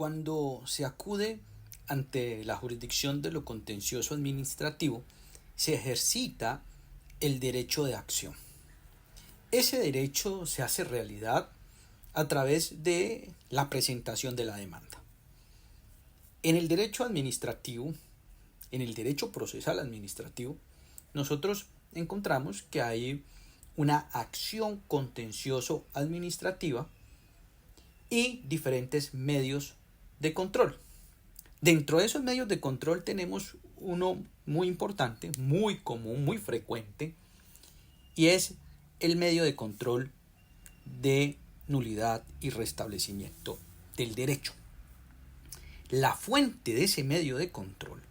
Cuando se acude ante la jurisdicción de lo contencioso administrativo, se ejercita el derecho de acción. Ese derecho se hace realidad a través de la presentación de la demanda. En el derecho administrativo, en el derecho procesal administrativo, nosotros encontramos que hay una acción contencioso administrativa y diferentes medios de control. Dentro de esos medios de control tenemos uno muy importante, muy común, muy frecuente, y es el medio de control de nulidad y restablecimiento del derecho. La fuente de ese medio de control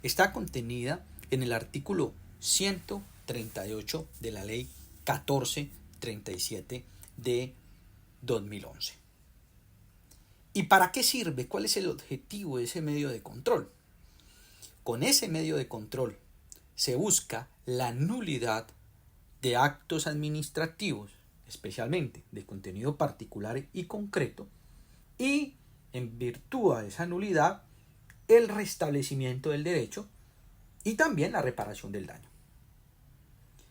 está contenida en el artículo 138 de la ley 1437 de 2011. ¿Y para qué sirve? ¿Cuál es el objetivo de ese medio de control? Con ese medio de control se busca la nulidad de actos administrativos, especialmente de contenido particular y concreto, y en virtud de esa nulidad, el restablecimiento del derecho y también la reparación del daño.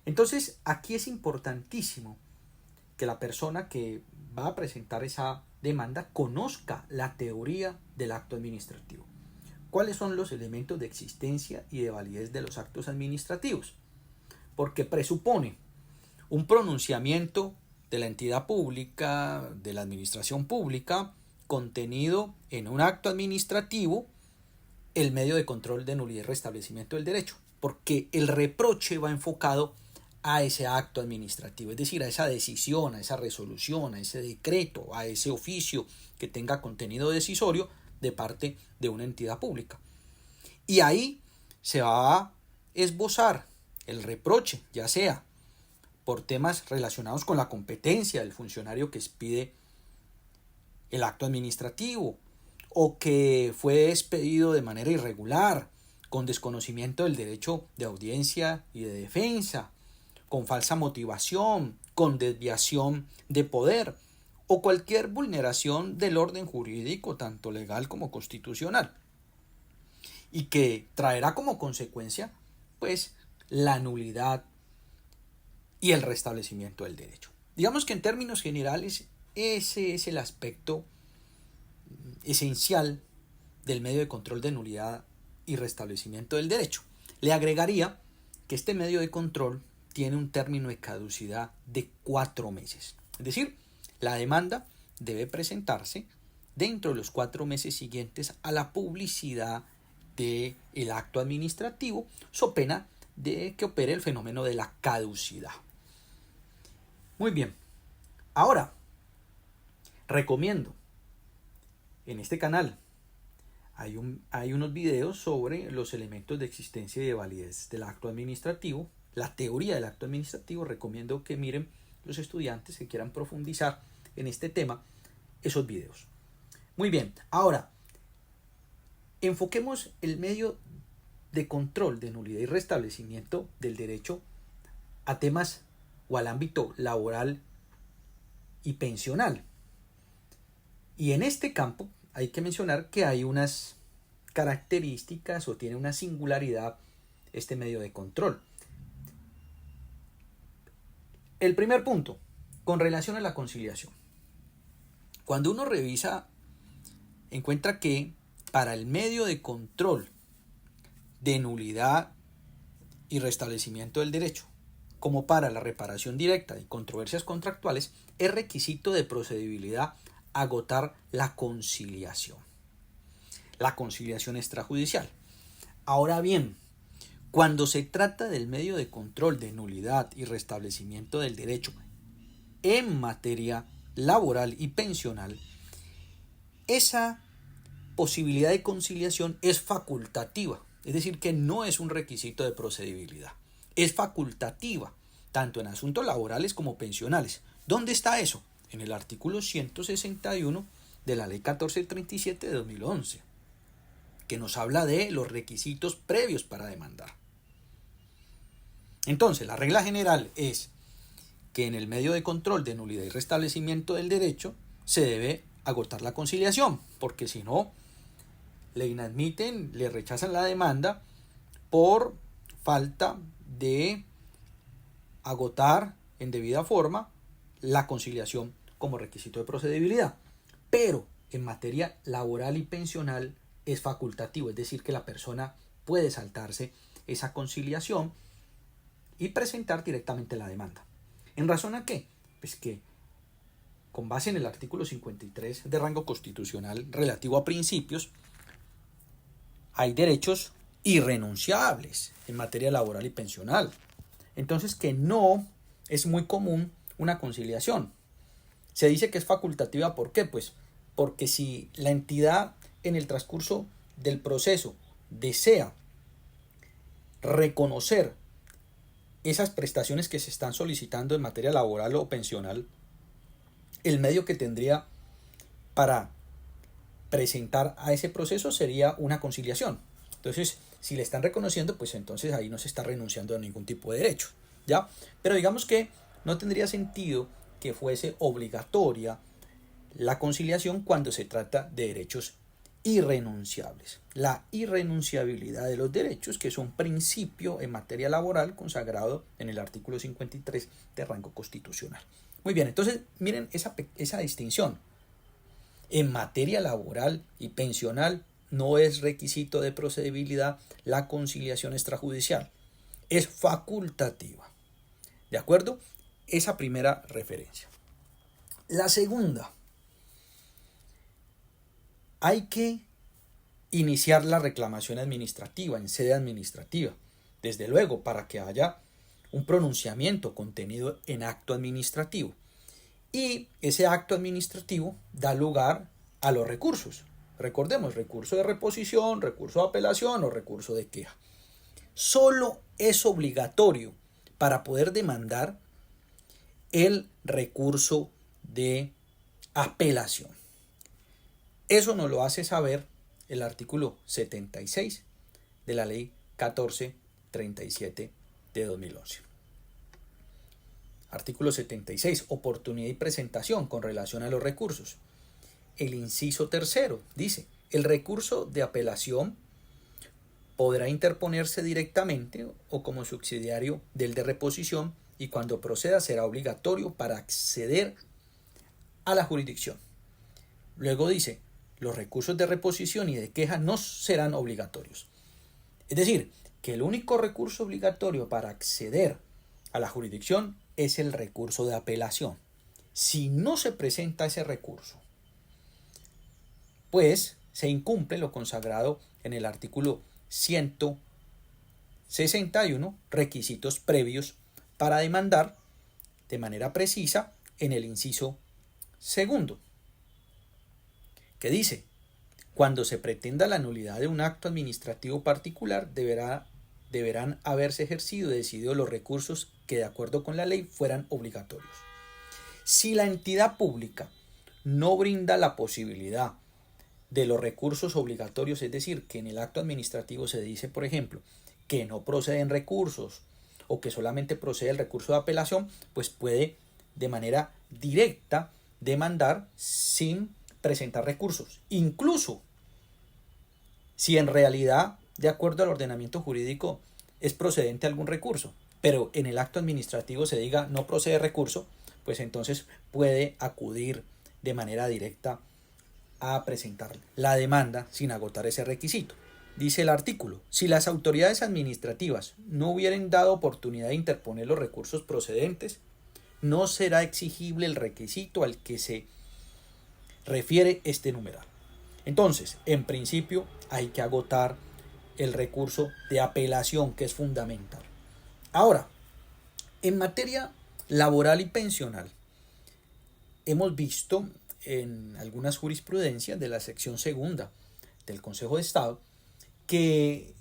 Entonces, aquí es importantísimo que la persona que va a presentar esa demanda conozca la teoría del acto administrativo. ¿Cuáles son los elementos de existencia y de validez de los actos administrativos? Porque presupone un pronunciamiento de la entidad pública, de la administración pública, contenido en un acto administrativo, el medio de control de nulidad y restablecimiento del derecho, porque el reproche va enfocado a ese acto administrativo, es decir, a esa decisión, a esa resolución, a ese decreto, a ese oficio que tenga contenido decisorio de parte de una entidad pública. Y ahí se va a esbozar el reproche, ya sea por temas relacionados con la competencia del funcionario que expide el acto administrativo, o que fue expedido de manera irregular, con desconocimiento del derecho de audiencia y de defensa, con falsa motivación, con desviación de poder o cualquier vulneración del orden jurídico, tanto legal como constitucional, y que traerá como consecuencia, pues, la nulidad y el restablecimiento del derecho. Digamos que en términos generales, ese es el aspecto esencial del medio de control de nulidad y restablecimiento del derecho. Le agregaría que este medio de control tiene un término de caducidad de 4 meses. Es decir, la demanda debe presentarse dentro de los 4 meses siguientes a la publicidad del acto administrativo, so pena de que opere el fenómeno de la caducidad. Muy bien. Ahora, recomiendo en este canal hay unos videos sobre los elementos de existencia y de validez del acto administrativo, la teoría del acto administrativo. Recomiendo que miren los estudiantes que quieran profundizar en este tema esos videos. Muy bien, ahora enfoquemos el medio de control de nulidad y restablecimiento del derecho a temas o al ámbito laboral y pensional. Y en este campo hay que mencionar que hay unas características o tiene una singularidad este medio de control. El primer punto, con relación a la conciliación. Cuando uno revisa, encuentra que para el medio de control de nulidad y restablecimiento del derecho, como para la reparación directa y controversias contractuales, es requisito de procedibilidad agotar la conciliación extrajudicial. Ahora bien, cuando se trata del medio de control de nulidad y restablecimiento del derecho en materia laboral y pensional, esa posibilidad de conciliación es facultativa, es decir, que no es un requisito de procedibilidad, es facultativa, tanto en asuntos laborales como pensionales. ¿Dónde está eso? En el artículo 161 de la ley 1437 de 2011, que nos habla de los requisitos previos para demandar. Entonces, la regla general es que en el medio de control de nulidad y restablecimiento del derecho se debe agotar la conciliación, porque si no, le inadmiten, le rechazan la demanda por falta de agotar en debida forma la conciliación como requisito de procedibilidad. Pero en materia laboral y pensional es facultativo, es decir, que la persona puede saltarse esa conciliación y presentar directamente la demanda. ¿En razón a qué? Pues que con base en el artículo 53 de rango constitucional relativo a principios, hay derechos irrenunciables en materia laboral y pensional. Entonces que no es muy común una conciliación. Se dice que es facultativa, ¿por qué? Pues porque si la entidad en el transcurso del proceso desea reconocer esas prestaciones que se están solicitando en materia laboral o pensional, el medio que tendría para presentar a ese proceso sería una conciliación. Entonces, si le están reconociendo, pues entonces ahí no se está renunciando a ningún tipo de derecho, ¿ya? Pero digamos que no tendría sentido que fuese obligatoria la conciliación cuando se trata de derechos irrenunciables. La irrenunciabilidad de los derechos, que es un principio en materia laboral consagrado en el artículo 53 de rango constitucional. Muy bien, entonces miren esa distinción. En materia laboral y pensional no es requisito de procedibilidad la conciliación extrajudicial. Es facultativa. ¿De acuerdo? Esa primera referencia. La segunda. Hay que iniciar la reclamación administrativa en sede administrativa. Desde luego, para que haya un pronunciamiento contenido en acto administrativo. Y ese acto administrativo da lugar a los recursos. Recordemos, recurso de reposición, recurso de apelación o recurso de queja. Solo es obligatorio para poder demandar el recurso de apelación. Eso nos lo hace saber el artículo 76 de la ley 1437 de 2011. Artículo 76. Oportunidad y presentación con relación a los recursos. El inciso tercero dice: el recurso de apelación podrá interponerse directamente o como subsidiario del de reposición, y cuando proceda será obligatorio para acceder a la jurisdicción. Luego dice: los recursos de reposición y de queja no serán obligatorios. Es decir, que el único recurso obligatorio para acceder a la jurisdicción es el recurso de apelación. Si no se presenta ese recurso, pues se incumple lo consagrado en el artículo 161, requisitos previos para demandar de manera precisa, en el inciso segundo, que dice: cuando se pretenda la nulidad de un acto administrativo particular, deberán haberse ejercido y decidido los recursos que de acuerdo con la ley fueran obligatorios. Si la entidad pública no brinda la posibilidad de los recursos obligatorios, es decir, que en el acto administrativo se dice, por ejemplo, que no proceden recursos o que solamente procede el recurso de apelación, pues puede de manera directa demandar sin presentar recursos, incluso si en realidad, de acuerdo al ordenamiento jurídico, es procedente algún recurso, pero en el acto administrativo se diga no procede recurso, pues entonces puede acudir de manera directa a presentar la demanda sin agotar ese requisito. Dice el artículo: si las autoridades administrativas no hubieran dado oportunidad de interponer los recursos procedentes, no será exigible el requisito al que se refiere este numeral. Entonces, en principio, hay que agotar el recurso de apelación, que es fundamental. Ahora, en materia laboral y pensional, hemos visto en algunas jurisprudencias de la sección segunda del Consejo de Estado que,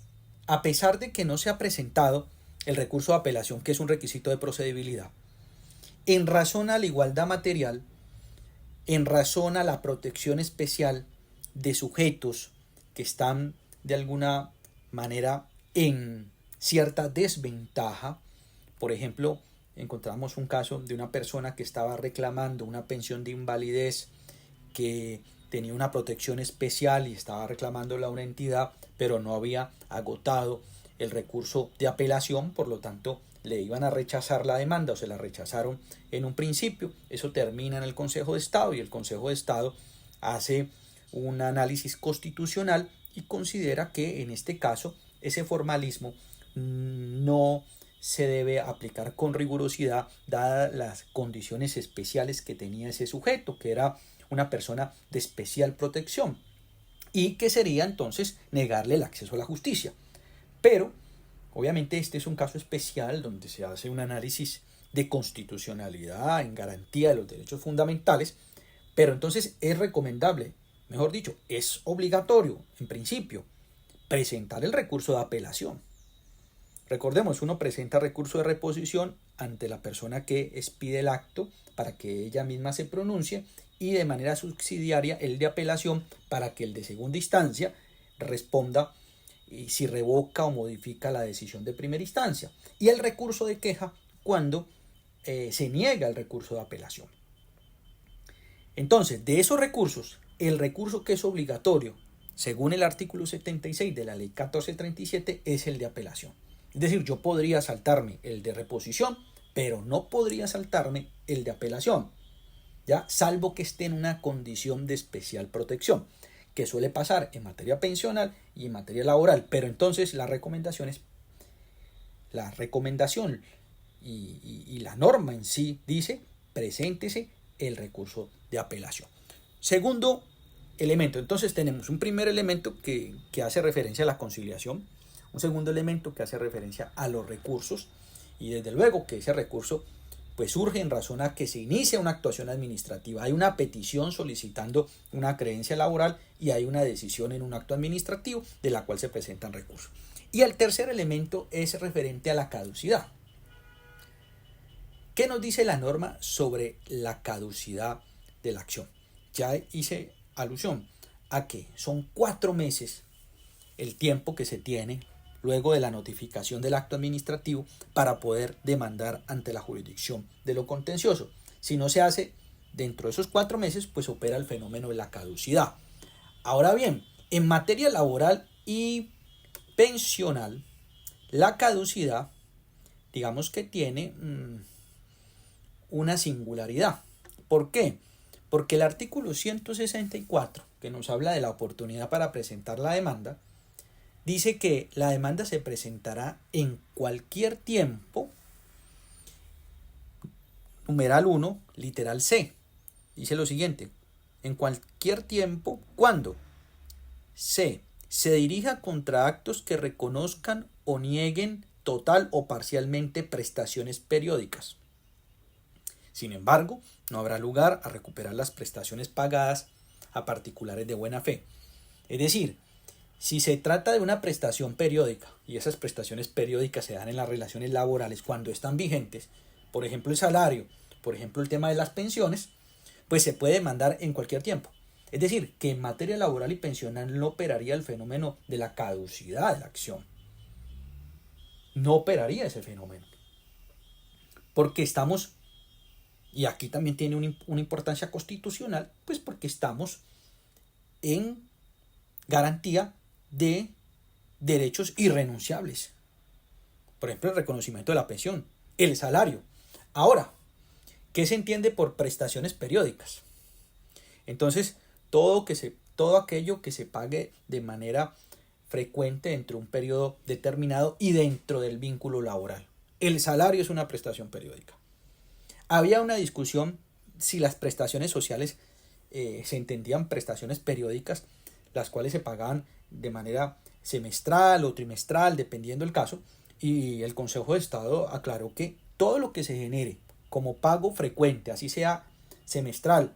a pesar de que no se ha presentado el recurso de apelación, que es un requisito de procedibilidad, en razón a la igualdad material, en razón a la protección especial de sujetos que están de alguna manera en cierta desventaja. Por ejemplo, encontramos un caso de una persona que estaba reclamando una pensión de invalidez que tenía una protección especial y estaba reclamándola a una entidad, pero no había agotado el recurso de apelación, por lo tanto le iban a rechazar la demanda o se la rechazaron en un principio. Eso termina en el Consejo de Estado y el Consejo de Estado hace un análisis constitucional y considera que en este caso ese formalismo no se debe aplicar con rigurosidad dadas las condiciones especiales que tenía ese sujeto, que era una persona de especial protección y que sería entonces negarle el acceso a la justicia. Pero obviamente este es un caso especial donde se hace un análisis de constitucionalidad en garantía de los derechos fundamentales, pero entonces es recomendable, mejor dicho, es obligatorio en principio presentar el recurso de apelación. Recordemos, uno presenta recurso de reposición ante la persona que expide el acto para que ella misma se pronuncie y de manera subsidiaria el de apelación para que el de segunda instancia responda y si revoca o modifica la decisión de primera instancia, y el recurso de queja cuando se niega el recurso de apelación. Entonces, de esos recursos, el recurso que es obligatorio, según el artículo 76 de la ley 1437, es el de apelación. Es decir, yo podría saltarme el de reposición, pero no podría saltarme el de apelación, ¿ya? Salvo que esté en una condición de especial protección, que suele pasar en materia pensional y en materia laboral, pero entonces la recomendación y la norma en sí dice, preséntese el recurso de apelación. Segundo elemento, entonces tenemos un primer elemento que hace referencia a la conciliación, un segundo elemento que hace referencia a los recursos, y desde luego que ese recurso pues surge en razón a que se inicia una actuación administrativa. Hay una petición solicitando una creencia laboral y hay una decisión en un acto administrativo de la cual se presentan recursos. Y el tercer elemento es referente a la caducidad. ¿Qué nos dice la norma sobre la caducidad de la acción? Ya hice alusión a que son 4 meses el tiempo que se tiene luego de la notificación del acto administrativo para poder demandar ante la jurisdicción de lo contencioso. Si no se hace dentro de esos 4 meses, pues opera el fenómeno de la caducidad. Ahora bien, en materia laboral y pensional, la caducidad, digamos que tiene una singularidad. ¿Por qué? Porque el artículo 164, que nos habla de la oportunidad para presentar la demanda, dice que la demanda se presentará en cualquier tiempo, numeral 1, literal C. Dice lo siguiente, en cualquier tiempo, cuando C. se dirija contra actos que reconozcan o nieguen total o parcialmente prestaciones periódicas. Sin embargo, no habrá lugar a recuperar las prestaciones pagadas a particulares de buena fe. Es decir, si se trata de una prestación periódica, y esas prestaciones periódicas se dan en las relaciones laborales cuando están vigentes, por ejemplo el salario, por ejemplo el tema de las pensiones, pues se puede demandar en cualquier tiempo. Es decir, que en materia laboral y pensional no operaría el fenómeno de la caducidad de la acción. No operaría ese fenómeno. Porque estamos, y aquí también tiene una importancia constitucional, pues porque estamos en garantía de derechos irrenunciables. Por ejemplo, el reconocimiento de la pensión, el salario. Ahora, ¿qué se entiende por prestaciones periódicas? Entonces, todo aquello que se pague de manera frecuente dentro de un periodo determinado y dentro del vínculo laboral. El salario es una prestación periódica. Había una discusión si las prestaciones sociales se entendían prestaciones periódicas, las cuales se pagaban de manera semestral o trimestral, dependiendo del caso, y el Consejo de Estado aclaró que todo lo que se genere como pago frecuente, así sea semestral,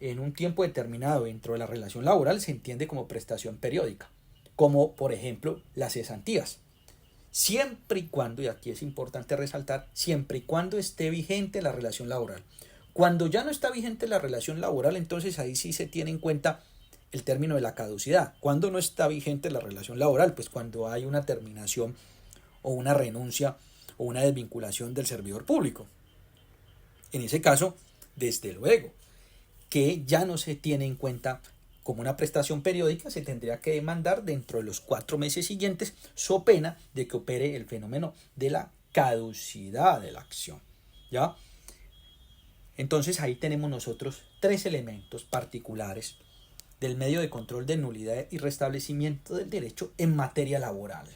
en un tiempo determinado dentro de la relación laboral, se entiende como prestación periódica, como por ejemplo las cesantías. Siempre y cuando, y aquí es importante resaltar, siempre y cuando esté vigente la relación laboral. Cuando ya no está vigente la relación laboral, entonces ahí sí se tiene en cuenta el término de la caducidad. ¿Cuándo no está vigente la relación laboral? Pues cuando hay una terminación o una renuncia o una desvinculación del servidor público. En ese caso, desde luego, que ya no se tiene en cuenta como una prestación periódica, se tendría que demandar dentro de los 4 meses siguientes, so pena de que opere el fenómeno de la caducidad de la acción. ¿Ya? Entonces ahí tenemos nosotros 3 elementos particulares del medio de control de nulidad y restablecimiento del derecho en materia laboral.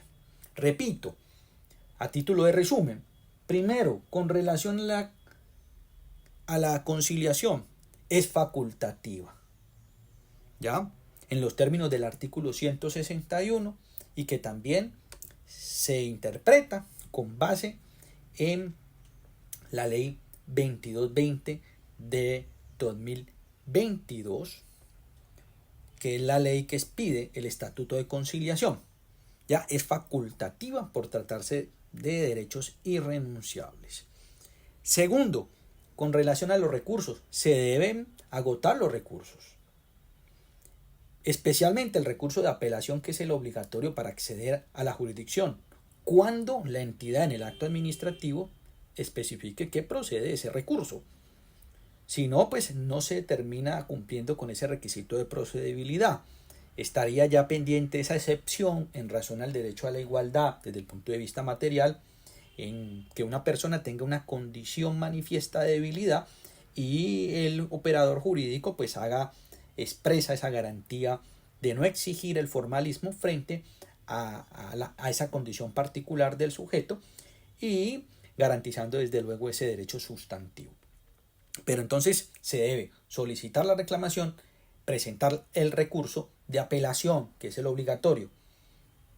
Repito, a título de resumen, primero, con relación a la conciliación, es facultativa, ¿ya? En los términos del artículo 161 y que también se interpreta con base en la ley 2220 de 2022, que es la ley que expide el Estatuto de Conciliación. Ya es facultativa por tratarse de derechos irrenunciables. Segundo, con relación a los recursos, se deben agotar los recursos, especialmente el recurso de apelación, que es el obligatorio para acceder a la jurisdicción, cuando la entidad en el acto administrativo especifique que procede ese recurso. Si no, pues no se termina cumpliendo con ese requisito de procedibilidad. Estaría ya pendiente esa excepción en razón al derecho a la igualdad desde el punto de vista material, en que una persona tenga una condición manifiesta de debilidad y el operador jurídico pues expresa esa garantía de no exigir el formalismo frente a esa condición particular del sujeto y garantizando desde luego ese derecho sustantivo. Pero entonces se debe solicitar la reclamación, presentar el recurso de apelación, que es el obligatorio.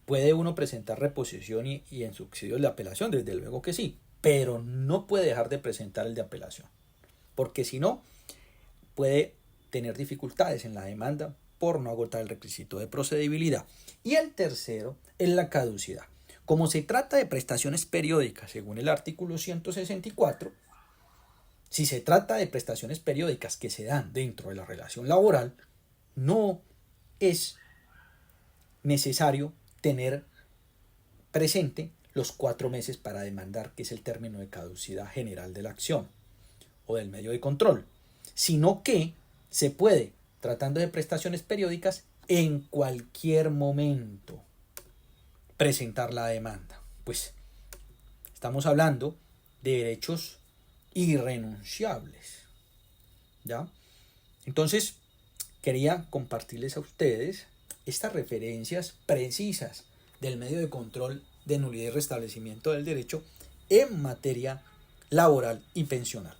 ¿Puede uno presentar reposición y en subsidios de apelación? Desde luego que sí, pero no puede dejar de presentar el de apelación, porque si no, puede tener dificultades en la demanda por no agotar el requisito de procedibilidad. Y el tercero es la caducidad. Como se trata de prestaciones periódicas, según el artículo 164, si se trata de prestaciones periódicas que se dan dentro de la relación laboral, no es necesario tener presente los 4 meses para demandar, que es el término de caducidad general de la acción o del medio de control, sino que se puede, tratando de prestaciones periódicas, en cualquier momento presentar la demanda. Pues estamos hablando de derechos irrenunciables, ¿ya? Entonces, quería compartirles a ustedes estas referencias precisas del medio de control de nulidad y restablecimiento del derecho en materia laboral y pensional.